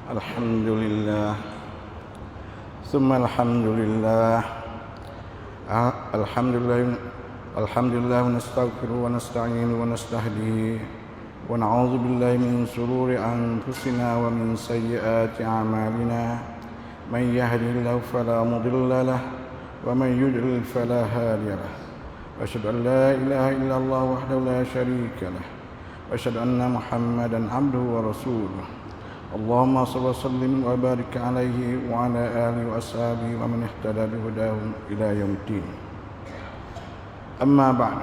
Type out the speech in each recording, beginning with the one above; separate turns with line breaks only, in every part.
الحمد لله ثم الحمد لله الحمد لله ونستغفره ونستعينه ونستهديه ونعوذ بالله من شرور أنفسنا ومن سيئات أعمالنا من يهده الله فلا مضل له ومن يضلل فلا هادي له وأشهد أن لا إله إلا الله وحده لا شريك له وأشهد أن محمدا عبده ورسوله اللهم صل وسلم وبارك عليه وعلى آله وأصحابه ومن اهتدى بهداهم إلى يوم الدين أما بعد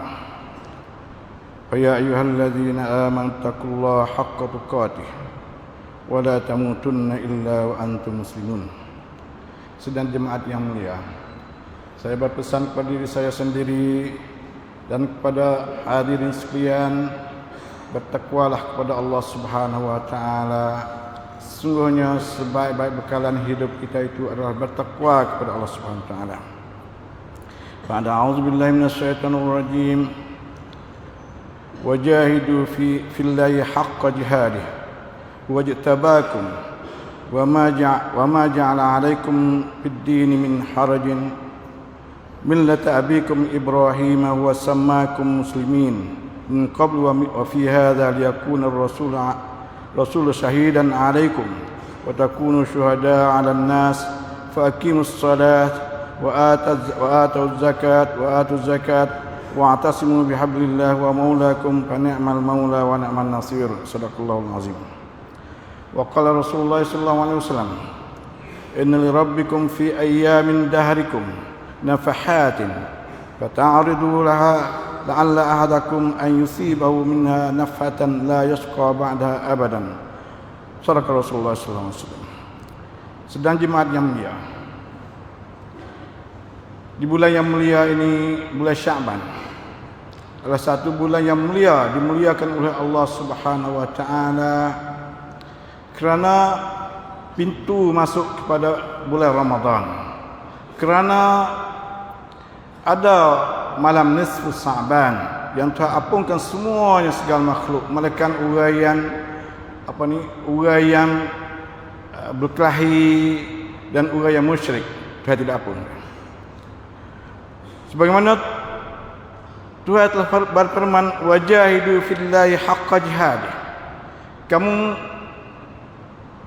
فيا أيها الذين آمنوا اتقوا الله حق تقاته ولا تموتن إلا وأنتم مسلمون. Sedang jemaat yang mulia, saya berpesan kepada diri saya sendiri dan kepada hadirin sekalian, bertakwalah kepada Allah Subhanahu wa taala. Sesungguhnya sebaik-baik bekalan hidup kita itu adalah bertakwa kepada Allah Subhanahu wa taala. Ba'da a'udzubillahi minasyaitonir rajim. Wajahidu fillahi haqqa jihadih wajtabakum wama ja'ala 'alaikum fid-din min harajin millata abikum Ibrahim wa sammakum muslimin min qabl wa fi hadha liyakuna ar-rasul shahidan 'alaikum wa takunu syuhada'a 'alan nas fa aqimus salat wa atuz zakat wa'tasimu bihablillah wa maulakum fa ni'mal maula wa ni'man nasir. Sadaqallahul azim. Wa qala Rasulullah sallallahu alaihi wasallam, inna li rabbikum fi ayyamin dahrikum nafahatin fata'ridu laha la'alla ahadakum an yusibahu minha nafhatan la yashqa ba'daha abadan. Sadaqa Rasulullah sallallahu alaihi wasallam. Sedang jemaat yang mulia, di bulan yang mulia ini, bulan Sya'ban, adalah satu bulan yang mulia, dimuliakan oleh Allah Subhanahu wa taala kerana pintu masuk kepada bulan Ramadan, kerana ada malam nisfu Sya'ban yang terampunkan semuanya segala makhluk, melainkan orang yang berkelahi dan orang yang musyrik, Tuhan tidak ampunkan. Sebagaimana Tuhan telah berfirman, wajahidu fillahi haqqa jihadih, kamu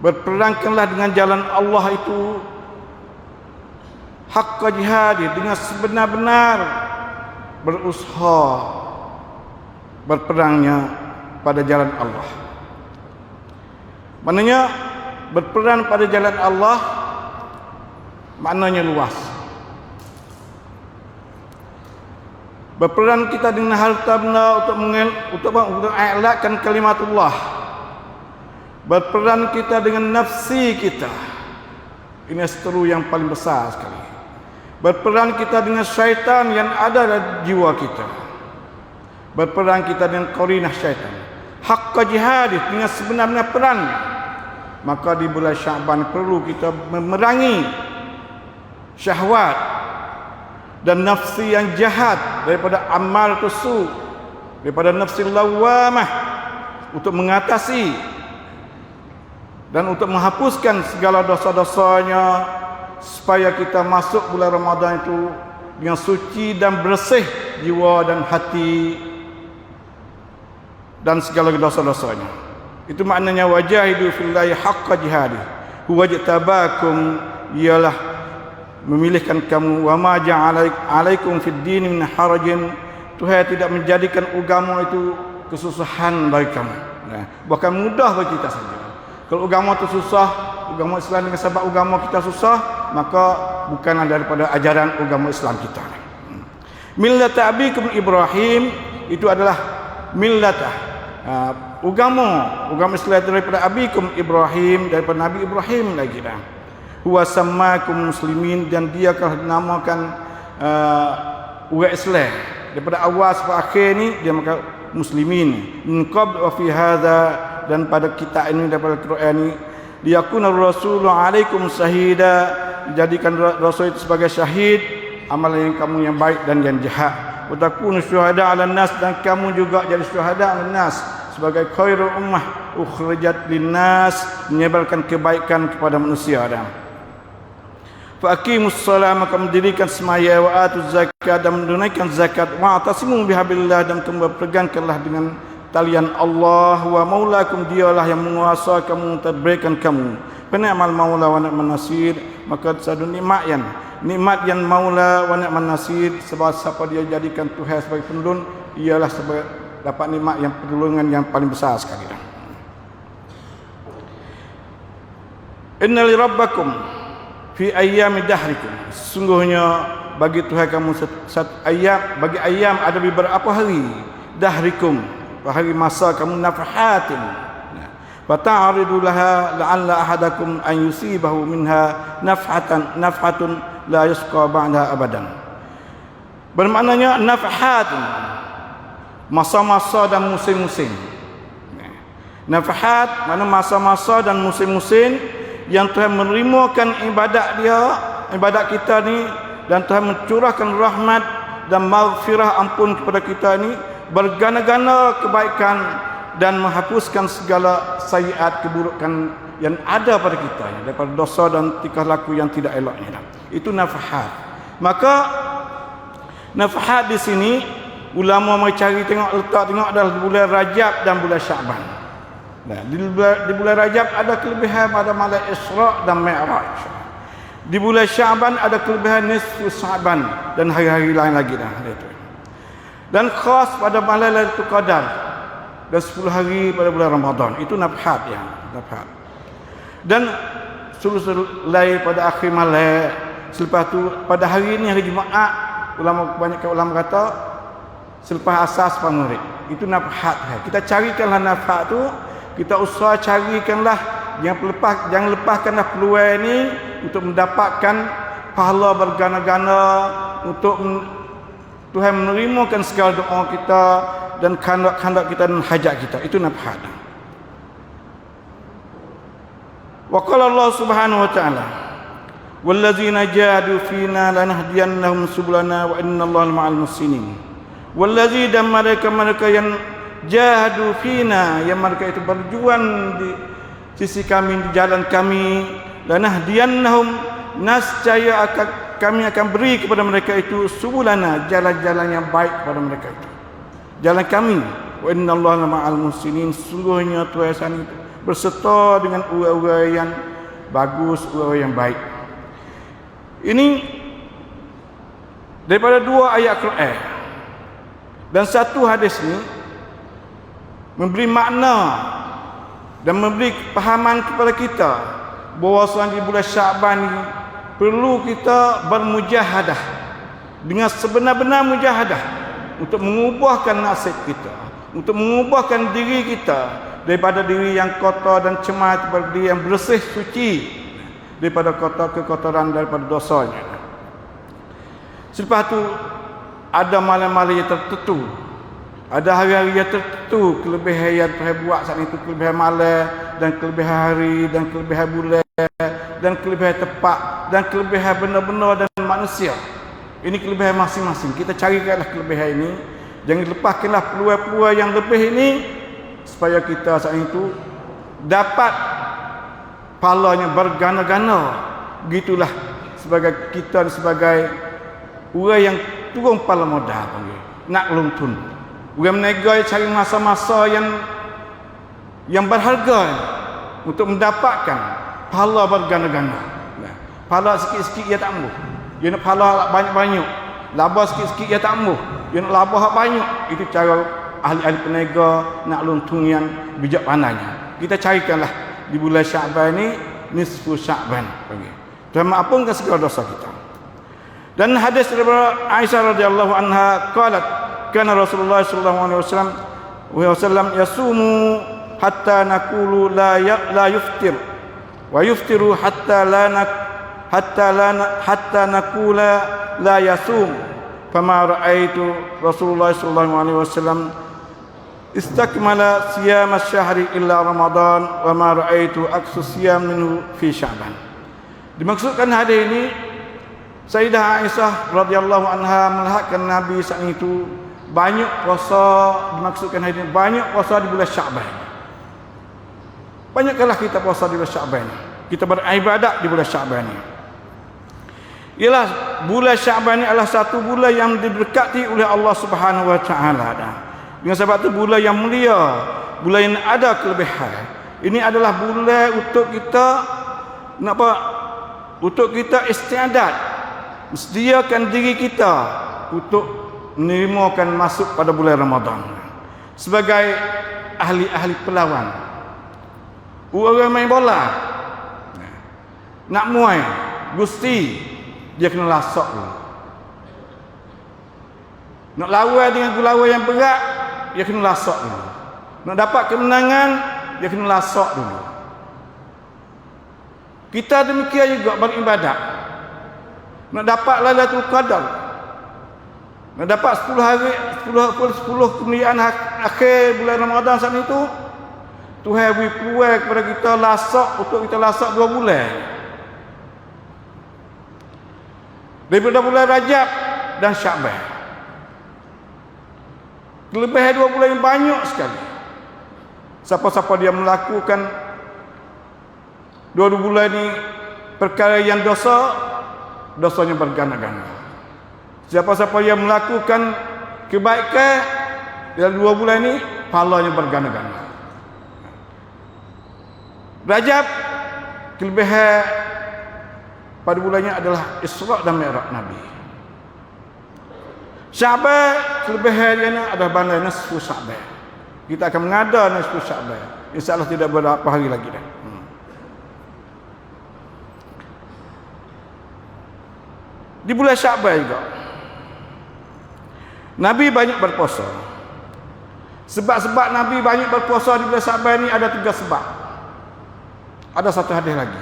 berperangkanlah dengan jalan Allah itu haqqa jihadih, dengan sebenar-benar berusaha berperangnya pada jalan Allah. Maknanya berperang pada jalan Allah maknanya luas. Berperang kita dengan harta benda untuk mengelakkan kalimatullah. Berperang kita dengan nafsi kita. Ini seteru yang paling besar sekali. Berperang kita dengan syaitan yang ada dalam jiwa kita. Berperang kita dengan qarinah syaitan. Haqqa jihadih, dengan sebenar-benar perang. Maka di bulan Sya'ban perlu kita memerangi syahwat dan nafsi yang jahat, daripada amal tusu, daripada nafsi lawamah, untuk mengatasi dan untuk menghapuskan segala dosa-dosanya, supaya kita masuk bulan Ramadan itu dengan suci dan bersih jiwa dan hati dan segala dosa-dosanya. Itu maknanya wajahidu fillahi haqqa jihadih huwa jtabakum, ialah memilihkan kamu, wa ma ja'ala 'alaikum fid din min harajin, Tuhan tidak menjadikan agama itu kesusahan bagi kamu. Bahkan mudah bagi kita saja. Kalau agama itu susah, agama Islam, dengan sebab agama kita susah, maka bukanlah daripada ajaran agama Islam kita. Millata abikum Ibrahim, itu adalah millatah, agama Islam daripada abikum Ibrahim, daripada Nabi Ibrahim lagi dah. Huwa sammakum muslimin, dan dia akan namakan orang Islam daripada awal sampai akhir ni dia maka muslimin. Min qabl wa fi hadha, dan pada kitab ini, daripada Quran ini, liyakuna ar-rasulu 'alaikum syahida, dijadikan rasul itu sebagai syahid amalan kamu yang baik dan yang jahat. Wa takunu syuhada 'alan nas, dan kamu juga jadi syuhada 'alan nas, sebagai khairul ummah ukhrijat linnas, menyebarkan kebaikan kepada manusia. Fa aqimus shalah, maka mendirikan semaya, wa atuz zakat, dan menunaikan zakat, wa atasimu bihablillah, dan berpegangkanlah dengan talian Allah, wa maulakum, dialah yang menguasai kamu, terberikan kamu. Ni'mal maula wa ni'man nasir, maka satu nikmat yang maula wa ni'man nasir, sebab siapa dia jadikan Tuhan sebagai penolong, ialah sebagai dapat nikmat yang pertolongan yang paling besar sekali. Inna li rabbakum fi ayyami dahrikum, sungguhnya bagi Tuhan kamu satu ayam, bagi ayam ada beberapa hari, dahrikum, hari masa kamu, nafhatin, fata'ridu laha la'alla ahadakum an yusibahu minha nafhatun la yasqa ba'daha abadan. Bermaknanya nafhatin, masa-masa dan musim-musim. Nafhat mana masa-masa dan musim-musim yang Tuhan menerimakan ibadat kita ni, dan Tuhan mencurahkan rahmat dan maghfirah, ampun kepada kita ni, bergana-gana kebaikan dan menghapuskan segala sayiat, keburukan yang ada pada kita daripada dosa dan tingkah laku yang tidak eloknya. Itu nafhat. Maka nafhat di sini ulama mencari tengok adalah bulan Rajab dan bulan Syaban. Nah, di bulan Rajab ada kelebihan pada malam Isra' dan Mi'raj. Di bulan Syaban ada kelebihan nisfu Syaban dan hari-hari lain lagi dah. Dan khas pada malam Lailatul Qadar dan 10 hari pada bulan Ramadan. Itu nafhat ya, nafhat. Dan sulusul lail pada akhir malam. Selepas tu pada hari ini, hari Jumaat, kebanyakan ulama kata selepas asar sampai maghrib. Itu nafhat. Kita carikanlah nafhat tu, kita usaha carikanlah, jangan lepaskanlah peluang ini untuk mendapatkan pahala bergana-gana, untuk Tuhan menerimakan segala doa kita dan kehendak kita dan hajat kita. Itu nafhat. Wa qala Allah Subhanahu wa ta'ala, wallazina jahadu fina lanahdiyannahum subulana wa innallaha ma'al muhsinin. Wallazi, dan mereka yang jahadu fina, yang mereka itu berjuang di sisi kami, di jalan kami, lanahdiyannahum, nascaya kami akan beri kepada mereka itu subulana, jalan-jalan yang baik kepada mereka itu, jalan kami. Wa innallaha ma'al muhsinin, sungguhnya Tuhan itu berserta dengan orang-orang yang bagus, orang yang baik. Ini daripada 2 ayat Quran dan 1 hadis ini memberi makna dan memberi pahaman kepada kita bahawa di bulan Syaban ini perlu kita bermujahadah dengan sebenar-benar mujahadah untuk mengubahkan nasib kita, untuk mengubahkan diri kita daripada diri yang kotor dan cemar kepada diri yang bersih, suci daripada kekotoran, daripada dosanya. Selepas itu ada malam-malam yang tertentu, ada hari-hari yang tertentu, kelebihan yang Tuhan buat saat itu, kelebihan malam dan kelebihan hari dan kelebihan bulan dan kelebihan tepat dan kelebihan benar-benar dan manusia. Ini kelebihan masing-masing. Kita carikanlah kelebihan ini, jangan lepaskanlah peluang-peluang yang lebih ini, supaya kita saat itu dapat pahalanya bergana-gana. Begitulah sebagai kita, sebagai orang yang turun pala modal panggil, nak lungtun. Orang menega cari masa-masa yang berharga untuk mendapatkan pahala bergana-gana. Pahala sikit-sikit ia tak ambuh. Dia nak pahala banyak-banyak. Laba sikit-sikit ia tak ambuh. Dia nak laba banyak. Itu cara ahli-ahli peniaga nak luntun yang bijak pandainya. Kita carikanlah di bulan Syaban ini, nisfu Syaban panggil. Tuhan mengampunkan segala dosa kita. Dan hadis daripada Aisyah radhiyallahu anha qalat, kana Rasulullah sallallahu alaihi wasallam yasumu hatta naqulu la yuftir wa yuftiru hatta naqula la yasum. Fama ra'aitu Rasulullah sallallahu alaihi wasallam istakmala siyam asy-syahri illa Ramadan wa ma ra'aitu aqsa siyam minhu fi Sya'ban. Dimaksudkan hadis ini, Sayyidah Aisyah radhiyallahu anha melihatkan Nabi saat itu banyak puasa, dimaksudkan hari ini banyak puasa di bulan Syaban. Banyaklah kita puasa di bulan Syaban. Kita beribadat di bulan Syaban ini. Ialah bulan Syaban ini adalah satu bulan yang diberkati oleh Allah Subhanahu wa taala. Dengan sebab itu bulan yang mulia, bulan yang ada kelebihan. Ini adalah bulan untuk kita nak apa? Untuk kita istiadat, sediakan diri kita untuk menerimakan masuk pada bulan Ramadan sebagai ahli-ahli pelawan. Orang main bola nak muai gusti, dia kena lasak dulu. Nak lawan dengan gulawan yang berat, dia kena lasak dulu. Nak dapat kemenangan, dia kena lasak dulu. Kita demikian juga beribadat. Nak dapat Lailatul Qadar, nak dapat 10 hari 10 kemuliaan akhir bulan Ramadan saat itu, Tuhan beri peluang kepada kita lasak untuk kita lasak 2 bulan. Daripada bulan Rajab dan Syaban. Kelebihan 2 bulan yang banyak sekali. Siapa-siapa dia melakukan 2 bulan ini perkara yang dosa, dosanya berganda-ganda. Siapa-siapa yang melakukan kebaikan dalam 2 bulan ini, pahalanya berganda-ganda. Rajab, kelebihan pada bulannya adalah Isra' dan Mi'raj Nabi. Syaban, kelebihannya adalah bulan nisfu Syaban. Kita akan mengada nisfu Syaban. InsyaAllah tidak berapa hari lagi dah. Di bulan Syaban juga Nabi banyak berpuasa. Sebab-sebab Nabi banyak berpuasa di bulan Syaban ni ada 3 sebab. Ada satu hadis lagi.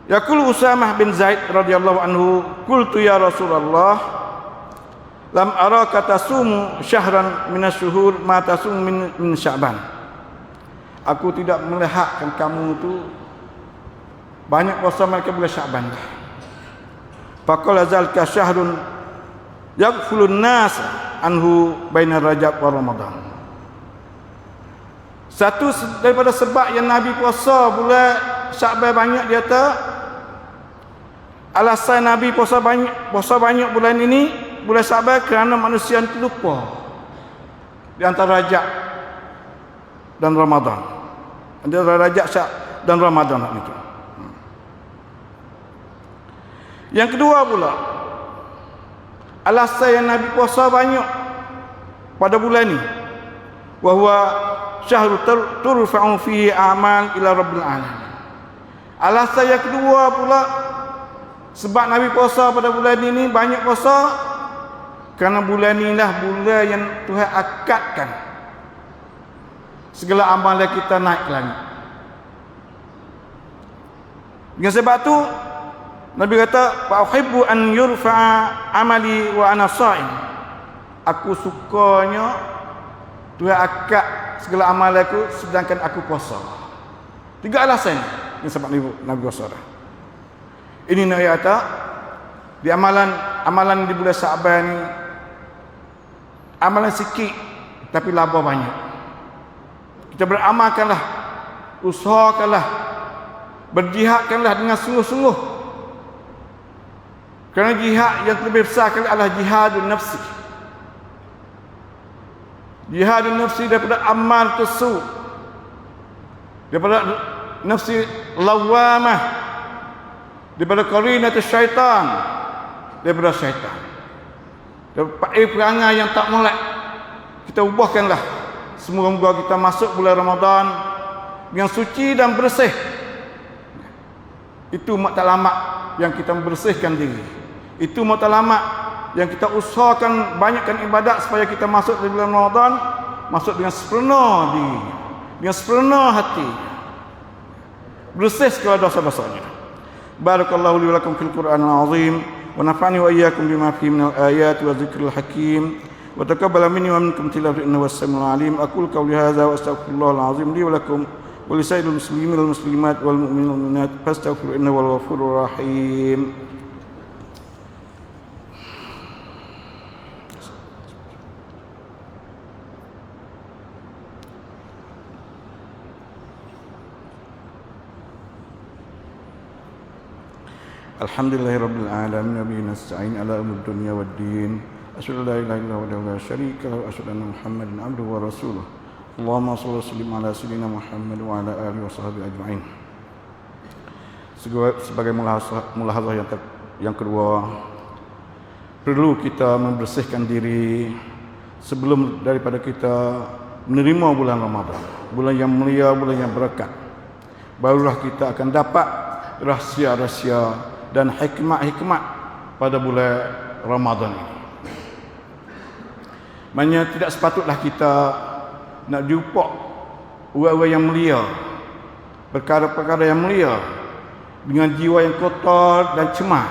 Yaqul Usamah bin Zaid radhiyallahu anhu, qultu ya Rasulullah, lam araka tasumu syahran minasyuhur ma tasum min Sya'ban. Aku tidak melihatkan kamu itu banyak puasa mereka bulan Syaban. Faqala zalika syahrun yaghfulun nas anhu baina Rajab wa Ramadan. Satu daripada sebab yang Nabi puasa bulan Syaban banyak, dia kata alasan Nabi puasa banyak bulan ini, bulan Syaban, kerana manusia itu lupa di antara Rajab dan Ramadan. Antara Rajab dan Ramadan itu. Yang kedua pula, alasan yang Nabi puasa banyak pada bulan ini, wa huwa syahrul turfa'u fihi a'mal ila rabbil alamin. Alasan yang kedua pula, sebab Nabi puasa pada bulan ini banyak puasa, kerana bulan inilah bulan yang Tuhan akadkan segala amalan kita naik ke langit. Dengan sebab tu Nabi kata, fa uhibbu an yurfa'a amali wa ana sha'im. Aku sukanya Tuhan akad segala amalanku sedangkan aku puasa. 3 alasan yang sebab Nabi puasa. Ini nak kata di amalan di bulan Syaban ni, amalan sikit tapi laba banyak. Kita beramalkanlah, usahakanlah, berjihadkanlah dengan sungguh-sungguh. Kerana jihad yang lebih besar kali adalah jihadun nafsi. Jihadun nafsi daripada amal tersebut, daripada nafsi lawamah, daripada qarinatus syaitan, daripada syaitan, daripada perangai yang tak molek. Kita ubahkanlah. Semoga kita masuk bulan Ramadan yang suci dan bersih. Itu matlamat yang kita membersihkan diri. Itu matlamat yang kita usahakan banyakkan ibadat supaya kita masuk di bulan Ramadan, masuk dengan sepenuh diri, dengan sepenuh hati, bersih segala dosa-dosanya. Barakallahu li wa lakum fil Qur'anil azim wa nafa'ani wa iyyakum bima fihi minal ayati wa dzikril hakim wa taqabbal minni wa minkum tilawatan innahu was-sami'ul 'alim. Aqulu qawli hadza wa astaghfirullahal azim li wa lakum wa li sa'iril muslimin wal muslimat wal mu'minin wal mu'minat fastaghfiruhu innahu wal ghafurur rahim. Alhamdulillahirabbil alamin wa bihi nasta'in ala umuri dunya waddin. Asyhadu an la ilaha illallah wahdahu la syarika lahu wa asyhadu anna Muhammadan abduhu wa rasuluh. Allahumma shalli wa sallim ala sayyidina Muhammad wa ala alihi wa sahbihi ajma'in. Sebagai mulahazah yang kedua, perlu kita membersihkan diri sebelum daripada kita menerima bulan Ramadan, bulan yang mulia, bulan yang berkat. Barulah kita akan dapat rahsia-rahsia dan hikmat-hikmat pada bulan Ramadan ini. Maknanya tidak sepatutlah kita nak jumpa orang-orang yang mulia, perkara-perkara yang mulia dengan jiwa yang kotor dan cemah.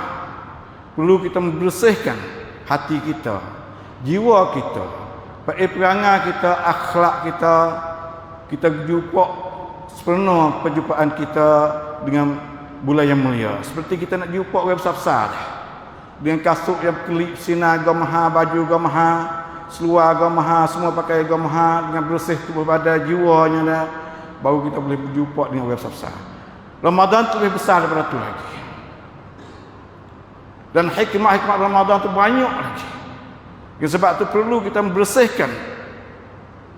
Perlu kita membersihkan hati kita, jiwa kita, perangai kita, akhlak kita. Kita jumpa sepenuh perjumpaan kita dengan bulan yang mulia. Seperti kita nak jumpa orang besar-besar dengan kasut yang kelip, sinar gamaha, baju gamaha, seluar gamaha, semua pakai gamaha, dengan bersih tubuh badan, jiwanya dah, baru kita boleh berjumpa dengan orang besar-besar. Ramadan tu lebih besar daripada tu lagi. Dan hikmah-hikmah Ramadan tu banyak lagi. Sebab tu perlu kita membersihkan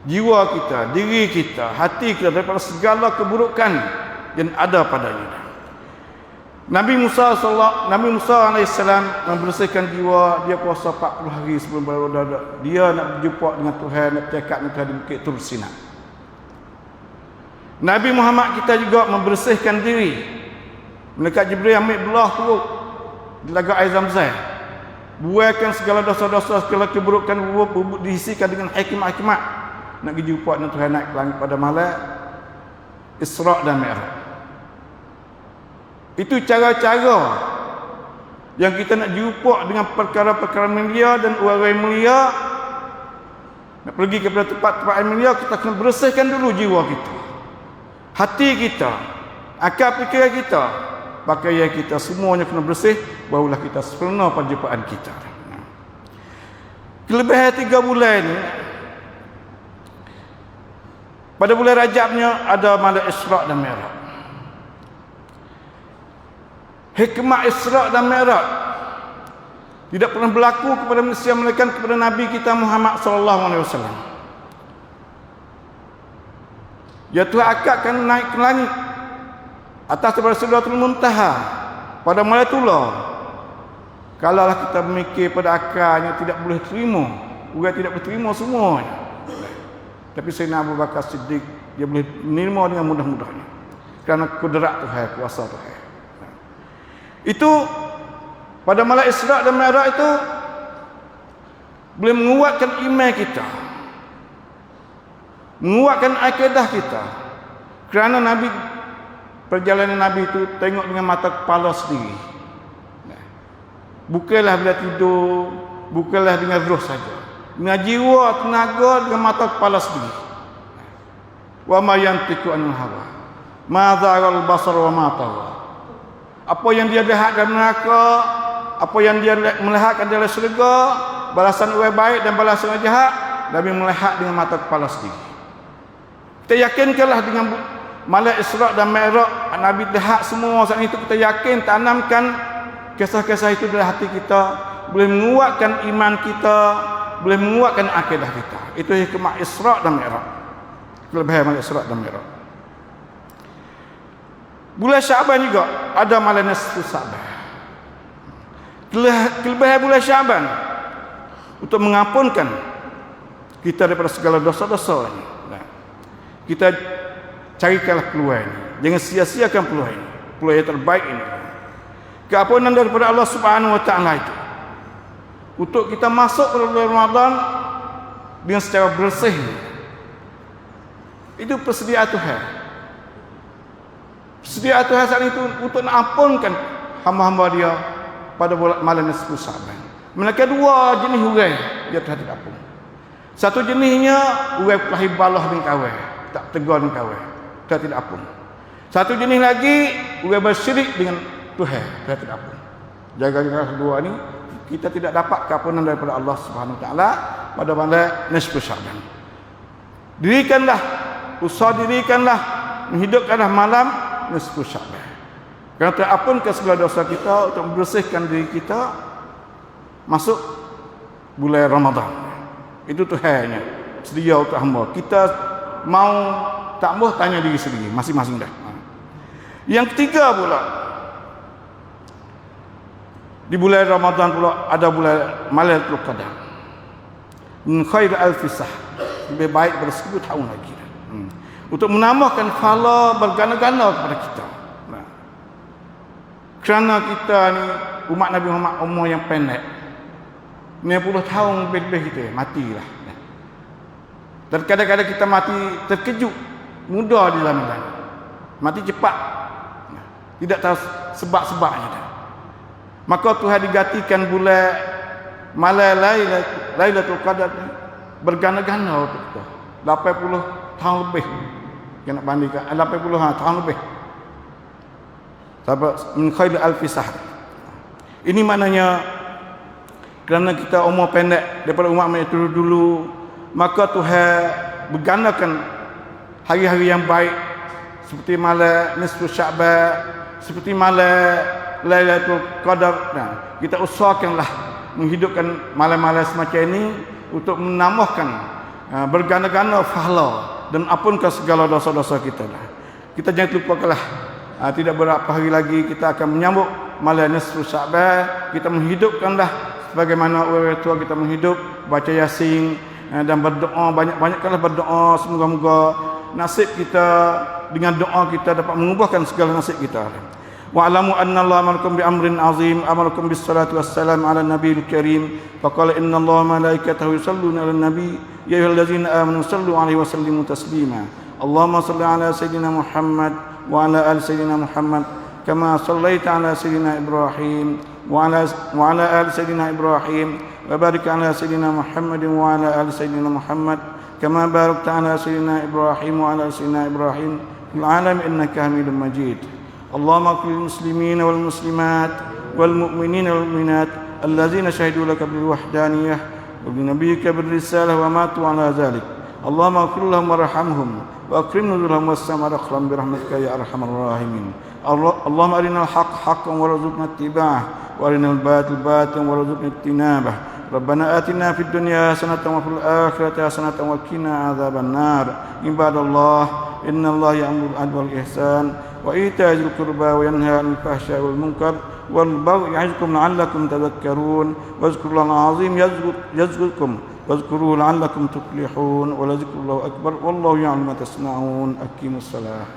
jiwa kita, diri kita, hati kita daripada segala keburukan yang ada padanya. Nabi Musa AS membersihkan jiwa. Dia puasa 40 hari sebelum berada. Dia nak berjumpa dengan Tuhan, nak bercakap dengan Tuhan di Bukit Tur Sina. Nabi Muhammad kita juga membersihkan diri. Malaikat Jibril ambil belah turut di laga air Zamzam. Buaikan segala dosa-dosa, segala keburukan, diisikan dengan hikmat-hikmat. Nak berjumpa dengan Tuhan naik ke langit pada malam Isra' dan Mi'raj. Itu cara-cara yang kita nak jumpa dengan perkara-perkara mulia dan orang-orang mulia. Nak pergi kepada tempat-tempat yang mulia, kita kena bersihkan dulu jiwa kita, hati kita, akal fikiran kita, pakaian kita, semuanya kena bersih. Barulah kita sempurna perjumpaan kita. Kelebihan 3 bulan ni, pada bulan Rajabnya ada malam Isra' dan Mi'raj. Hikmah Isra' dan Mi'raj tidak pernah berlaku kepada manusia melainkan kepada Nabi kita Muhammad SAW. Ya Tuhan akadkan naik ke langit atas daripada Sidratul Muntaha pada Malatullah. Kalaulah kita memikir pada akalnya tidak boleh terima, orang tidak boleh terima semuanya. Tapi Sayyidina Abu Bakar Siddiq dia boleh menerima dengan mudah-mudahnya kerana kudrat Tuhan, kuasa Tuhan. Itu pada malam Isra' dan Mi'raj itu boleh menguatkan iman kita, menguatkan akidah kita. Kerana perjalanan Nabi itu tengok dengan mata kepala sendiri. Bukanlah bila tidur, bukanlah dengan roh saja. Dengan jiwa, tenaga, dengan mata kepala sendiri. Wa ma yantiqu anil hawa. Ma zaghal basar wa ma tagha. Apa yang dia lihat dalam neraka, apa yang dia melihatkan dalam syurga, balasan orang baik dan balasan orang jahat, Nabi melihat dengan mata kepala sendiri. Kita yakinkanlah dengan malam Isra' dan Mi'raj, Nabi lihat semua saat itu. Kita yakin, tanamkan kisah-kisah itu dalam hati kita, boleh menguatkan iman kita, boleh menguatkan akidah kita. Itu hikmah Isra' dan Mi'raj. Kelebihan malam Isra' dan Mi'raj. Bulan Syaban juga ada malam nisfu Syaban. Kelebihan bulan Syaban untuk mengampunkan kita daripada segala dosa-dosa ini. Kita carikanlah peluang ini. Jangan sia-siakan peluang ini. Peluang yang terbaik ini. Keampunan daripada Allah Subhanahu wa taala itu. Untuk kita masuk ke bulan Ramadan dengan secara bersih. Itu persediaan Tuhan. Sedia Tuhan saat itu untuk nak ampunkan hamba-hamba dia pada malam nisfu Syaban. Mereka 2 jenis orang dia Tuhan tidak ampun. Satu jenisnya orang kelahi balah dengan kawan, tak tegar dengan kawan, Tuhan tidak ampun. Satu jenis lagi orang bersyirik dengan Tuhan, Tuhan tidak ampun. Jaga-jaga kedua ni kita tidak dapat keampunan daripada Allah Subhanahu wa taala pada malam nisfu Syaban. Dirikanlah, usaha dirikanlah, menghidupkanlah malam nisfu Syaban. Kata ampunkan segala dosa kita untuk membersihkan diri kita masuk bulan Ramadan. Itu Tuhannya sedia untuk hamba. Kita mau tak mau tanya diri sendiri masing-masing dah. Yang ketiga pula, di bulan Ramadan pula ada bulan Lailatul Qadar. Min khair alfisah, lebih baik ber 1000 tahun lagi. Untuk menambahkan pahala berganda-ganda kepada kita. Kerana kita ni umat Nabi Muhammad umur yang pendek, 90 tahun lebih kita matilah. Dan kadang-kadang kita mati terkejut, muda di dalam jalan, mati cepat, tidak tahu sebab-sebabnya. Maka Tuhan digantikan bulan malam Lailatul Qadar berganda-ganda untuk kita. 80 tahun lebih. Kita nak bandingkan 80 tahun lebih. Sebab min khair alfisah. Ini maknanya kerana kita umur pendek daripada umat itu dulu, maka Tuhan bergandakan hari-hari yang baik seperti malam nisfu Sya'ban, seperti malam Lailatul Qadar. Nah, kita usahakanlah menghidupkan malam-malam semacam ini untuk menambahkan berganda-ganda pahala dan ampunkan segala dosa-dosa kita. Kita jangan lupakanlah, tidak berapa hari lagi kita akan menyambut malam nisfu Sya'ban. Kita menghidupkanlah sebagaimana orang tua kita menghidup, baca Yasin dan berdoa, banyak-banyakkanlah berdoa. Semoga-moga nasib kita dengan doa kita dapat mengubahkan segala nasib kita. Wa'lamu anna Allah amarakum bi amrin azim, amarakum bis salatu wassalam ala nabiyil karim. Faqala inna Allah malaikatahu yusalluna ala nabi ya ayyuhallazina amanu sallu alaihi wa sallimu taslima. Allahumma salli ala sayidina Muhammad wa ala ali sayidina Muhammad kama sallaita ala sayidina Ibrahim wa ala ali sayidina Ibrahim wa barik ala sayidina Muhammadin wa ala ali sayidina Muhammad kama barakta ala sayidina Ibrahim wa ala ali sayidina Ibrahim fil alamin innaka Hamidum Majid. اللهم اغفر للمسلمين والمسلمات والمؤمنين والمؤمنات الذين شهدوا لك بالوحدانية وبنبيك بالرسالة وماتوا على ذلك. اللهم اغفر لهم وارحمهم واكرم نزلهم واسع مدخلهم برحمتك يا ارحم الراحمين. اللهم ارنا الحق حقا وارزقنا اتباعه وارنا الباطل باطلا وارزقنا اجتنابه. ربنا آتنا في الدنيا حسنة وفي الآخرة حسنة وقنا عذاب النار. عباد الله إن الله يأمر بالعدل والإحسان وإيتاء ذي القربى وينهى عن الفحشاء والمنكر والبغي يعظكم لعلكم تذكرون. واذكروا الله العظيم يذكركم واذكروه لعلكم تفلحون. ولذكر الله أكبر والله يعلم ما تصنعون. أقيموا الصلاة.